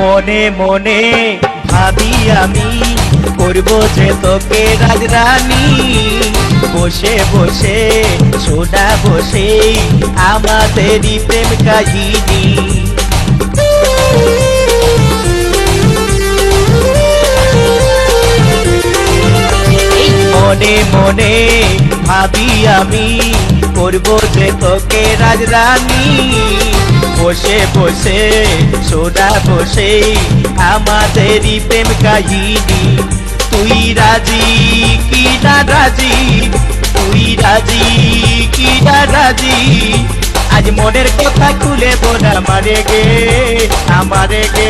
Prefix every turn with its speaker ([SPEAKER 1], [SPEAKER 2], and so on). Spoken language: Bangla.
[SPEAKER 1] মনে মনে ভাবি আমি করব যে তোকে রাজরানী, বসে বসে শোনা বসে আমাদেরই প্রেম কাহিনী। মনে মনে ভাবি আমি করব যে তোকে রাজরানী, বসে বসে শোনা বসে আমাদেরই প্রেম কাহিনী। তুই রাজি কি না রাজি, তুই রাজি কি না রাজি, আজ মনের কথা খুলে বল আমারে গে, আমারে গে।